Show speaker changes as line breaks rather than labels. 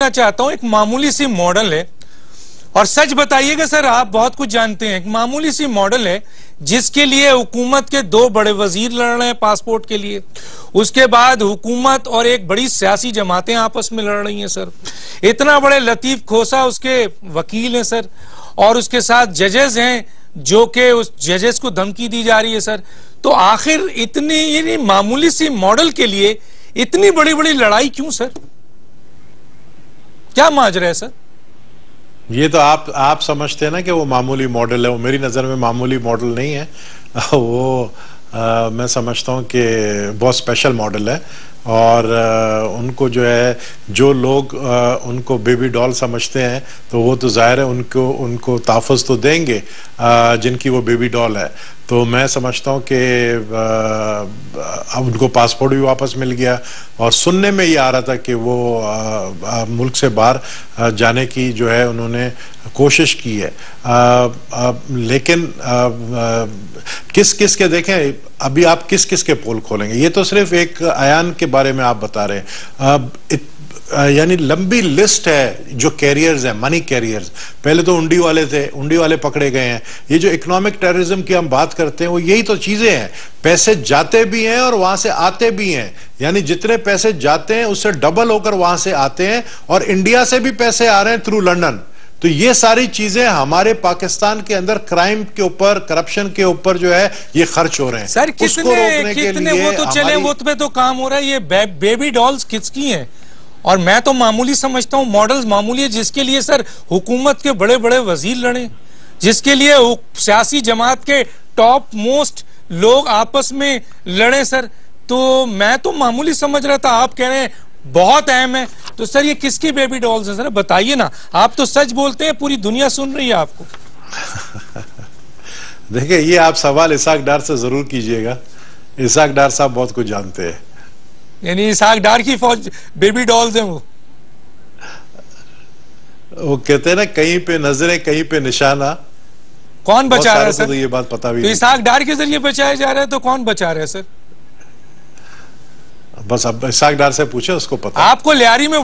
पूछना चाहता हूं, एक मामूली सी मॉडल है और सच बताइएगा सर, आप बहुत कुछ जानते हैं। एक मामूली सी मॉडल है जिसके लिए हुकूमत के 2 बड़े वजीर लड़ रहे हैं पासपोर्ट के लिए, उसके बाद हुकूमत और एक बड़ी सियासी जमातें आपस में लड़ रही हैं सर। इतना बड़े लतीफ खोसा उसके वकील हैं सर, और उसके साथ जजेस हैं जो कि उस जजेस को धमकी दी जा रही है सर। तो आखिर इतनी मामूली सी मॉडल के लिए इतनी बड़ी बड़ी लड़ाई क्यों सर? क्या माजरा है सर?
ये तो आप समझते हैं ना कि वो मामूली मॉडल है। वो मेरी नज़र में मामूली मॉडल नहीं है। वो मैं समझता हूँ कि बहुत स्पेशल मॉडल है। और उनको जो है, जो लोग उनको बेबी डॉल समझते हैं तो वो तो जाहिर है उनको तहफ़्फ़ुज़ तो देंगे जिनकी वो बेबी डॉल है। तो मैं समझता हूँ कि अब उनको पासपोर्ट भी वापस मिल गया, और सुनने में ये आ रहा था कि वो मुल्क से बाहर जाने की जो है उन्होंने कोशिश की है। लेकिन किस किस के देखें, अभी आप किस किस के पोल खोलेंगे? ये तो सिर्फ एक अयान के बारे में आप बता रहे हैं। यानी लंबी लिस्ट है जो कैरियर्स हैं, मनी कैरियर्स। पहले तो उंडी वाले थे, उंडी वाले पकड़े गए हैं। ये जो इकोनॉमिक टेररिज्म की हम बात करते हैं वो यही तो चीजें हैं। पैसे जाते भी हैं और वहां से आते भी हैं। यानी जितने पैसे जाते हैं उससे डबल होकर वहां से आते हैं, और इंडिया से भी पैसे आ रहे हैं थ्रू लंदन। तो ये सारी चीजें हमारे पाकिस्तान के अंदर क्राइम के ऊपर, करप्शन के ऊपर जो है ये खर्च हो रहे हैं
सर। कितने वो तो चले, वो पे तो काम हो रहा है। ये बेबी डॉल्स किसकी हैं? और मैं तो मामूली समझता हूं, मॉडल्स मामूली है, जिसके लिए सर हुकूमत के बड़े बड़े वजीर लड़े, जिसके लिए सियासी जमात के टॉप मोस्ट लोग आपस में लड़े सर। तो मैं तो मामूली समझ रहा था, आप कह रहे हैं बहुत अहम है। तो सर ये किसकी बेबी डॉल्स है सर? बताइए ना। आप तो सच बोलते हैं, पूरी दुनिया सुन रही है आपको।
देखिए, ये आप सवाल इसहाक डार से जरूर कीजिएगा। इसहाक डार साहब बहुत कुछ जानते हैं।
यानी इसहाक डार की फौज बेबी डॉल्स हैं वो
कहते हैं ना, कहीं पे नजरें कहीं पे निशाना।
कौन बचा रहा है सर?
तो ये बात पता भी
तो इसहाक डार के जरिए बचाया जा रहा है, तो कौन बचा रहा है सर?
बस अब इसहाक डार से पूछे, उसको पता।
आपको लियारी में